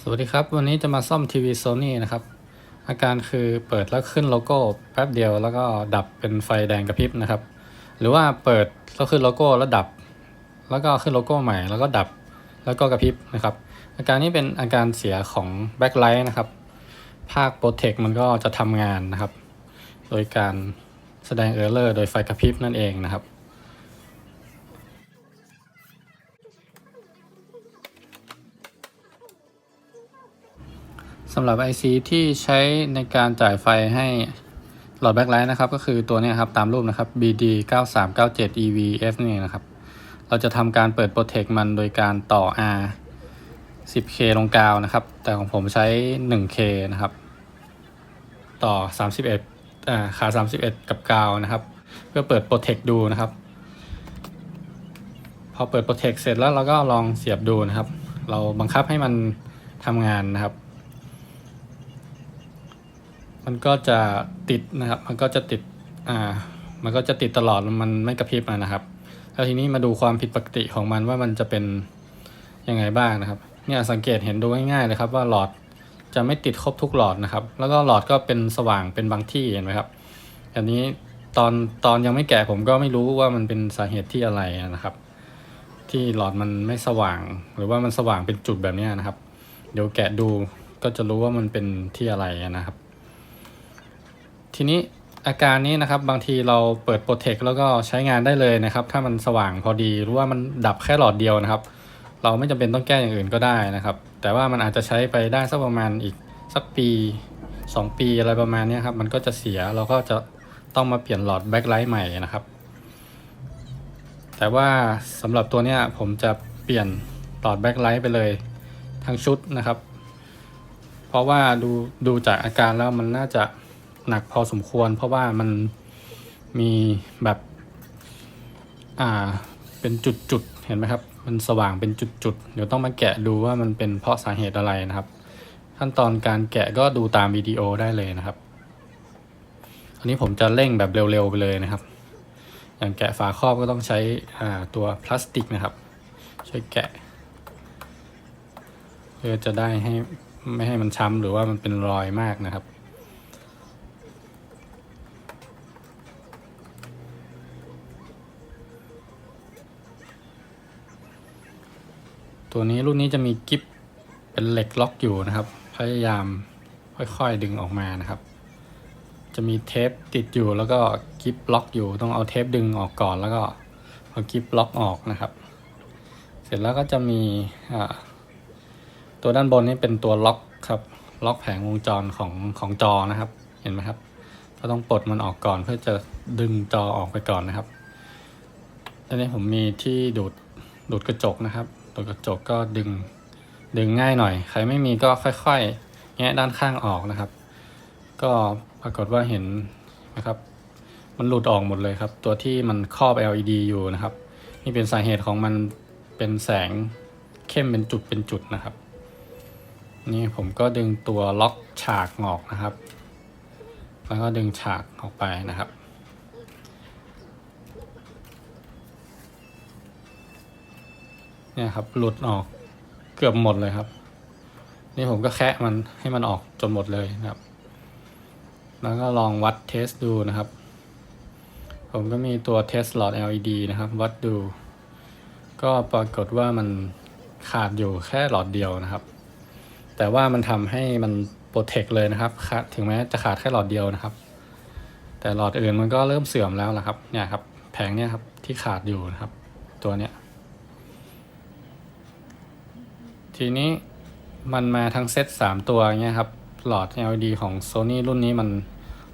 สวัสดีครับวันนี้จะมาซ่อมทีวี Sony นะครับอาการคือเปิดแล้วขึ้นโลโก้แป๊บเดียวแล้วก็ดับเป็นไฟแดงกระพริบนะครับหรือว่าเปิดแล้วขึ้นโลโก้แล้วดับแล้วก็ขึ้นโลโก้ใหม่แล้วก็ดับแล้วก็กระพริบนะครับอาการนี้เป็นอาการเสียของแบ็คไลท์นะครับภาคโปรเทคมันก็จะทำงานนะครับโดยการแสดงเออร์เลอร์โดยไฟกระพริบนั่นเองนะครับสำหรับ IC ที่ใช้ในการจ่ายไฟให้หลอดแบ็คไลท์นะครับก็คือตัวนี้ครับตามรูปนะครับ BD 9397 EVF นี่นะครับเราจะทำการเปิดโปรเทคมันโดยการต่อ R 10K ลงกาวนะครับแต่ของผมใช้ 1K นะครับต่อ31ขา31กับกาวนะครับเพื่อเปิดโปรเทคดูนะครับพอเปิดโปรเทคเสร็จแล้วเราก็ลองเสียบดูนะครับเราบังคับให้มันทำงานนะครับมันก็จะติดนะครับมันก็จะติดตลอดมันไม่กระพริบนะครับแล้วทีนี้มาดูความผิดปกติของมันว่ามันจะเป็นยังไงบ้างนะครับเนี่ยสังเกตเห็นดูง่ายๆเลยครับว่าหลอดจะไม่ติดครบทุกหลอดนะครับแล้วก็หลอดก็เป็นสว่างเป็นบางที่เห็นไหมครับอันนี้ตอนยังไม่แกะผมก็ไม่รู้ว่ามันเป็นสาเหตุที่อะไรนะครับที่หลอดมันไม่สว่างหรือว่ามันสว่างเป็นจุดแบบนี้นะครับเดี๋ยวแกะดูก็จะรู้ว่ามันเป็นที่อะไรนะครับทีนี้อาการนี้นะครับบางทีเราเปิดโปรเทคแล้วก็ใช้งานได้เลยนะครับถ้ามันสว่างพอดีหรือว่ามันดับแค่หลอดเดียวนะครับเราไม่จำเป็นต้องแก้อย่างอื่นก็ได้นะครับแต่ว่ามันอาจจะใช้ไปได้สักประมาณอีกสักปี2ปีอะไรประมาณนี้ครับมันก็จะเสียเราก็จะต้องมาเปลี่ยนหลอดแบ็คไลท์ใหม่นะครับแต่ว่าสำหรับตัวนี้ผมจะเปลี่ยนหลอดแบ็คไลท์ไปเลยทั้งชุดนะครับเพราะว่าดูจากอาการแล้วมันน่าจะหนักพอสมควรเพราะว่ามันมีแบบเป็นจุดๆเห็นไหมครับมันสว่างเป็นจุดๆเดี๋ยวต้องมาแกะดูว่ามันเป็นเพราะสาเหตุอะไรนะครับขั้นตอนการแกะก็ดูตามวิดีโอได้เลยนะครับอันนี้ผมจะเร่งแบบเร็วๆไปเลยนะครับอย่างแกะฝาครอบก็ต้องใช้ตัวพลาสติกนะครับช่วยแกะเพื่อจะได้ไม่ให้มันช้ำหรือว่ามันเป็นรอยมากนะครับตัวนี้รุ่นนี้จะมีกิ๊บเป็นเหล็กล็อกอยู่นะครับพยายามค่อยๆดึงออกมานะครับจะมีเทปติดอยู่แล้วก็กิ๊บล็อกอยู่ต้องเอาเทปดึงออกก่อนแล้วก็เอากิ๊บล็อกออกนะครับเสร็จแล้วก็จะมีตัวด้านบนนี้เป็นตัวล็อกครับล็อกแผงวงจรของจอนะครับเห็นไหมครับก็ต้องปลดมันออกก่อนเพื่อจะดึงจอออกไปก่อนนะครับทีนี้ผมมีที่ดูดกระจกนะครับดูดกระจกก็ดึงง่ายหน่อยใครไม่มีก็ค่อยๆแงะด้านข้างออกนะครับก็ปรากฏว่าเห็นนะครับมันหลุดออกหมดเลยครับตัวที่มันครอบ LED อยู่นะครับนี่เป็นสาเหตุของมันเป็นแสงเข้มเป็นจุดนะครับนี่ผมก็ดึงตัวล็อกฉากออกนะครับแล้วก็ดึงฉากออกไปนะครับเนี่ยครับหลุดออกเกือบหมดเลยครับนี่ผมก็แคะมันให้มันออกจนหมดเลยนะครับแล้วก็ลองวัดเทสดูนะครับผมก็มีตัวเทสหลอด LED นะครับวัดดูก็ปรากฏว่ามันขาดอยู่แค่หลอดเดียวนะครับแต่ว่ามันทำให้มันโปรเทคเลยนะครับถึงแม้จะขาดแค่หลอดเดียวนะครับแต่หลอดอื่นมันก็เริ่มเสื่อมแล้วนะครับเนี่ยครับแผงเนี่ยครับที่ขาดอยู่นะครับตัวเนี้ยทีนี้มันมาทั้งเซต3ตัวเงี้ยครับหลอด LED ของ Sony รุ่นนี้มัน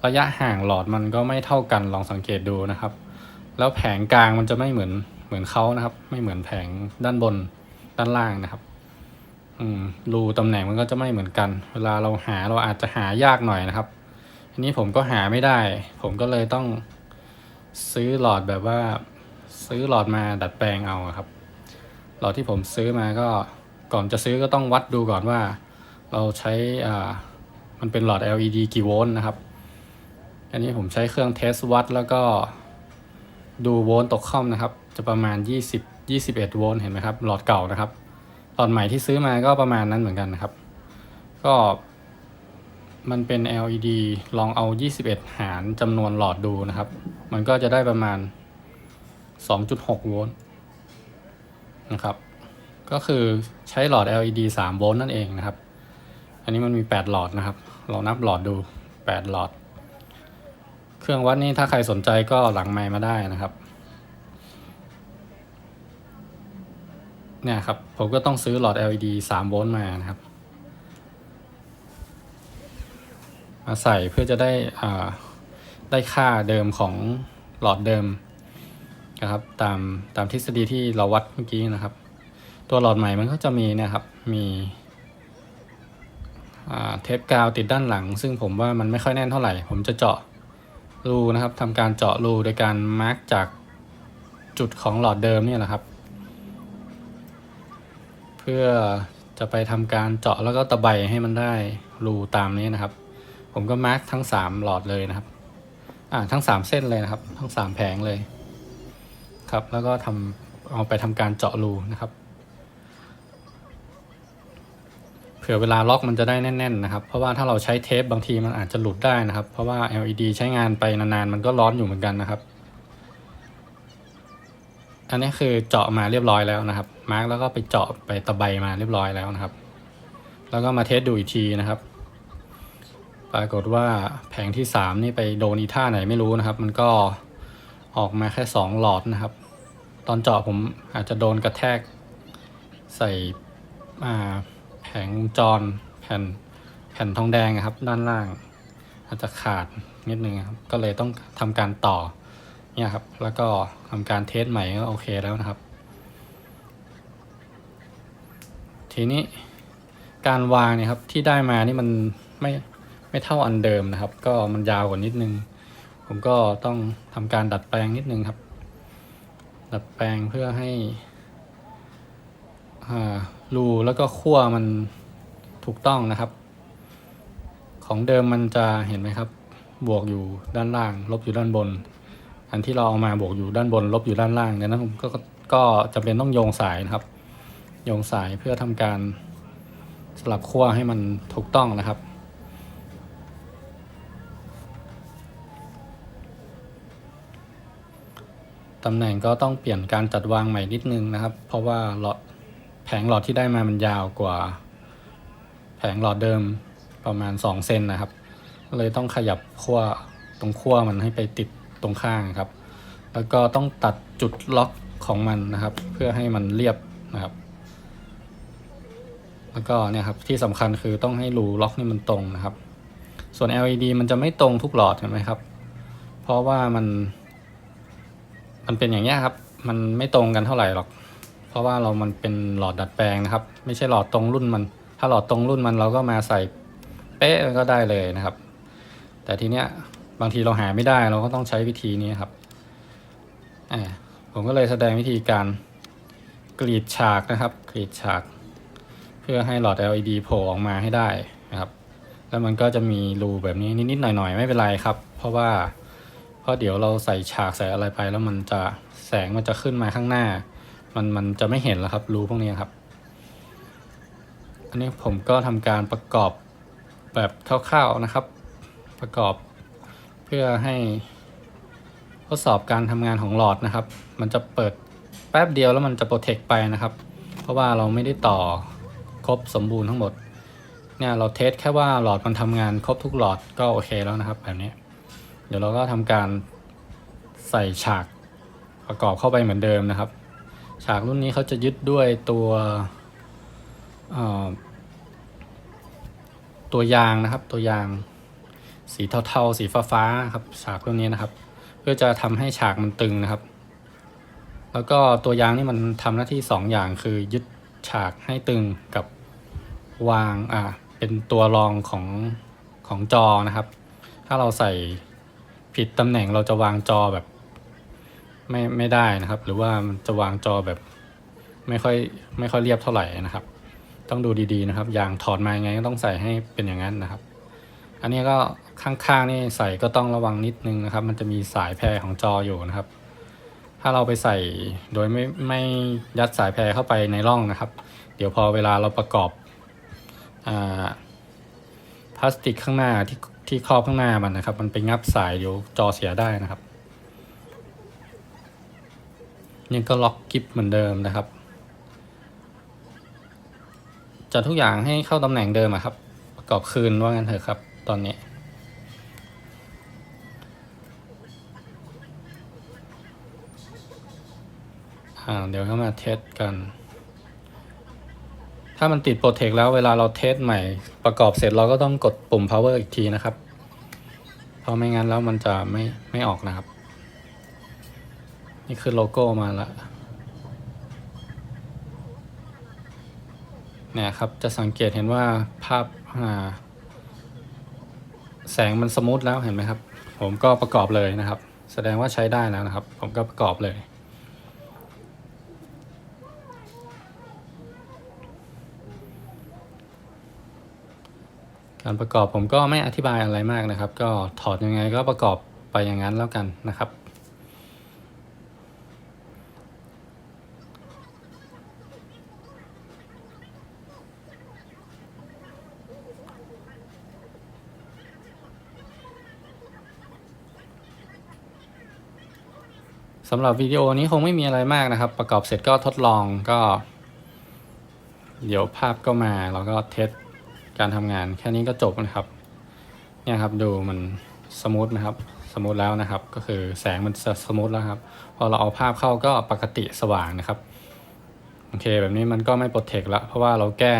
ระยะห่างหลอดมันก็ไม่เท่ากันลองสังเกตดูนะครับแล้วแผงกลางมันจะไม่เหมือนเขานะครับไม่เหมือนแผงด้านบนด้านล่างนะครับรูตำแหน่งมันก็จะไม่เหมือนกันเวลาเราอาจจะหายากหน่อยนะครับทีนี้ผมก็หาไม่ได้ผมก็เลยต้องซื้อหลอดแบบว่าซื้อหลอดมาดัดแปลงเอาครับหลอดที่ผมซื้อมาก็ก่อนจะซื้อก็ต้องวัดดูก่อนว่าเราใช้มันเป็นหลอด LED กี่โวลต์นะครับอันนี้ผมใช้เครื่องเทสวัดแล้วก็ดูโวลต์ตกค่อมนะครับจะประมาณ21โวลต์เห็นไหมครับหลอดเก่านะครับหลอดใหม่ที่ซื้อมาก็ประมาณนั้นเหมือนกันนะครับ ก็มันเป็น LED ลองเอา21หารจำนวนหลอดดูนะครับมันก็จะได้ประมาณ 2.6 โวลต์นะครับก็คือใช้หลอด LED 3 โวลต์นั่นเองนะครับอันนี้มันมี8หลอดนะครับเรานับหลอดดู8หลอดเครื่องวัดนี้ถ้าใครสนใจก็หลังไมค์มาได้นะครับเนี่ยครับผมก็ต้องซื้อหลอด LED 3 โวลต์มานะครับมาใส่เพื่อจะได้ค่าเดิมของหลอดเดิมนะครับตามทฤษฎีที่เราวัดเมื่อกี้นะครับตัวหลอดใหม่มันก็จะมีเนี่ยครับมีเทปกาวติดด้านหลังซึ่งผมว่ามันไม่ค่อยแน่นเท่าไหร่ผมจะเจาะรูนะครับทำการเจาะรูโดยการมาร์กจากจุดของหลอดเดิมเนี่ยแหละครับเพื่อจะไปทำการเจาะแล้วก็ตะไบให้มันได้รูตามนี้นะครับผมก็มาร์กทั้ง3หลอดเลยนะครับทั้ง3เส้นเลยนะครับทั้ง3แผงเลยครับแล้วก็เอาไปทำการเจาะรูนะครับเผื่อเวลาล็อกมันจะได้แน่นๆนะครับเพราะว่าถ้าเราใช้เทปบางทีมันอาจจะหลุดได้นะครับเพราะว่า LED ใช้งานไปนานๆมันก็ร้อนอยู่เหมือนกันนะครับอันนี้คือเจาะมาเรียบร้อยแล้วนะครับมาร์กแล้วก็ไปเจาะไปตะไบมาเรียบร้อยแล้วนะครับแล้วก็มาเทสดูอีกทีนะครับปรากฏว่าแผงที่3นี่ไปโดนอีท่าไหนไม่รู้นะครับมันก็ออกมาแค่2หลอดนะครับตอนเจาะผมอาจจะโดนกระแทกใส่แผงวงจรแผ่นทองแดงครับด้านล่างอาจจะขาดนิดนึงครับก็เลยต้องทำการต่อเนี่ยครับแล้วก็ทำการเทสใหม่ก็โอเคแล้วนะครับทีนี้การวางเนี่ยครับที่ได้มานี่มันไม่เท่าอันเดิมนะครับก็มันยาวกว่านิดนึงผมก็ต้องทำการดัดแปลงนิดนึงครับดัดแปลงเพื่อให้รูแล้วก็ขั้วมันถูกต้องนะครับของเดิมมันจะเห็นไหมครับบวกอยู่ด้านล่างลบอยู่ด้านบนอันที่เราเอามาบวกอยู่ด้านบนลบอยู่ด้านล่างดังนั้นผมก็จำเป็นต้องโยงสายนะครับโยงสายเพื่อทำการสลับขั้วให้มันถูกต้องนะครับตำแหน่งก็ต้องเปลี่ยนการจัดวางใหม่นิดนึงนะครับเพราะว่าแผงหลอดที่ได้มามันยาวกว่าแผงหลอดเดิมประมาณ2 เซนนะครับเลยต้องขยับขั้วตรงขั้วมันให้ไปติดตรงข้างครับแล้วก็ต้องตัดจุดล็อกของมันนะครับเพื่อให้มันเรียบนะครับแล้วก็เนี่ยครับที่สำคัญคือต้องให้รูล็อกนี่มันตรงนะครับส่วน LED มันจะไม่ตรงทุกหลอดเห็นไหมครับเพราะว่ามันเป็นอย่างนี้ครับมันไม่ตรงกันเท่าไหร่หรอกเพราะว่ามันเป็นหลอดดัดแปลงนะครับไม่ใช่หลอดตรงรุ่นมันถ้าหลอดตรงรุ่นมันเราก็มาใส่เป๊ะก็ได้เลยนะครับแต่ทีเนี้ยบางทีเราหาไม่ได้เราก็ต้องใช้วิธีนี้ครับผมก็เลยแสดงวิธีการกรีดฉากนะครับกรีดฉากเพื่อให้หลอด LED โผล่ออกมาให้ได้นะครับแล้วมันก็จะมีรูแบบนี้นิดๆหน่อยๆไม่เป็นไรครับเพราะเดี๋ยวเราใส่ฉากใส่อะไรไปแล้วแสงมันจะขึ้นมาข้างหน้ามันจะไม่เห็นแล้วครับรูพวกนี้ครับอันนี้ผมก็ทำการประกอบแบบคร่าวๆนะครับประกอบเพื่อให้ทดสอบการทำงานของหลอดนะครับมันจะเปิดแป๊บเดียวแล้วมันจะโปรเทคไปนะครับเพราะว่าเราไม่ได้ต่อครบสมบูรณ์ทั้งหมดเนี่ยเราเทสแค่ว่าหลอดมันทำงานครบทุกหลอดก็โอเคแล้วนะครับแบบนี้เดี๋ยวเราก็ทำการใส่ฉากประกอบเข้าไปเหมือนเดิมนะครับฉากรุ่นนี้เขาจะยึดด้วยตัวยางนะครับตัวยางสีเทาๆสีฟ้าๆครับฉากรุ่นนี้นะครับเพื่อจะทำให้ฉากมันตึงนะครับแล้วก็ตัวยางนี่มันทำหน้าที่2 อย่างคือยึดฉากให้ตึงกับวางเป็นตัวรองของจอนะครับถ้าเราใส่ผิดตำแหน่งเราจะวางจอแบบไม่ได้นะครับหรือว่ามันจะวางจอแบบไม่ค่อยเรียบเท่าไหร่นะครับต้องดูดีๆนะครับยางถอดมายังไงก็ต้องใส่ให้เป็นอย่างนั้นนะครับอันนี้ก็ข้างๆนี่ใส่ก็ต้องระวังนิดนึงนะครับมันจะมีสายแพรของจออยู่นะครับถ้าเราไปใส่โดยไม่ยัดสายแพรเข้าไปในร่องนะครับเดี๋ยวพอเวลาเราประกอบ ลาสติกข้างหน้าที่ครอบข้างหน้ามันนะครับมันไปงับสายเดี๋ยวจอเสียได้นะครับนี่ก็ล็อกกิฟเหมือนเดิมนะครับจัดทุกอย่างให้เข้าตำแหน่งเดิมครับประกอบคืนว่างั้นเถอะครับตอนนี้เดี๋ยวเข้ามาเทสกันถ้ามันติดโปรเทคแล้วเวลาเราเทสใหม่ประกอบเสร็จเราก็ต้องกดปุ่ม power อีกทีนะครับเพราะไม่งั้นแล้วมันจะไม่ออกนะครับนี่คือโลโก้มาละเนี่ยครับจะสังเกตเห็นว่าภาพแสงมันสมูทแล้วเห็นไหมครับผมก็ประกอบเลยนะครับแสดงว่าใช้ได้แล้วนะครับผมก็ประกอบเลยการประกอบผมก็ไม่อธิบายอะไรมากนะครับก็ถอดยังไงก็ประกอบไปอย่างนั้นแล้วกันนะครับสำหรับวิดีโอนี้คงไม่มีอะไรมากนะครับประกอบเสร็จก็ทดลองก็เดี๋ยวภาพก็มาเราก็เทสการทำงานแค่นี้ก็จบนะครับเนี่ยครับดูมันสมูทนะครับสมูทแล้วนะครับก็คือแสงมันสมูทแล้วครับพอเราเอาภาพเข้าก็ปกติสว่างนะครับโอเคแบบนี้มันก็ไม่โปรเทคละเพราะว่าเราแก้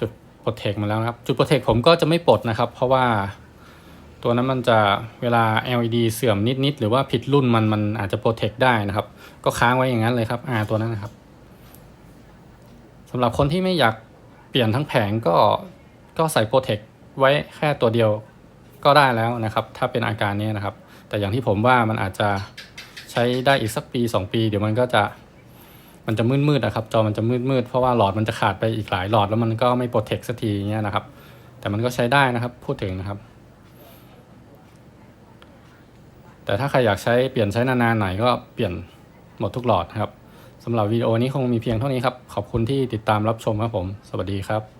จุดโปรเทคมาแล้วครับจุดโปรเทคผมก็จะไม่ปลดนะครับเพราะว่าตัวนั้นมันจะเวลา LED เสื่อมนิดหรือว่าผิดรุ่นมันอาจจะโปรเทคได้นะครับก็ค้างไว้อย่างนั้นเลยครับตัวนั้นนะครับสำหรับคนที่ไม่อยากเปลี่ยนทั้งแผงก็ใส่โปรเทคไว้แค่ตัวเดียวก็ได้แล้วนะครับถ้าเป็นอาการนี้นะครับแต่อย่างที่ผมว่ามันอาจจะใช้ได้อีกสักปี2ปีเดี๋ยวมันจะมืดนะครับจอมันจะมืดเพราะว่าหลอดมันจะขาดไปอีกหลายหลอดแล้วมันก็ไม่โปรเทคสักทีเงี้ยนะครับแต่มันก็ใช้ได้นะครับพูดถึงนะครับแต่ถ้าใครอยากเปลี่ยนใช้นานๆหน่อยก็เปลี่ยนหมดทุกหลอดนะครับสำหรับวิดีโอนี้คงมีเพียงเท่านี้ครับขอบคุณที่ติดตามรับชมครับผมสวัสดีครับ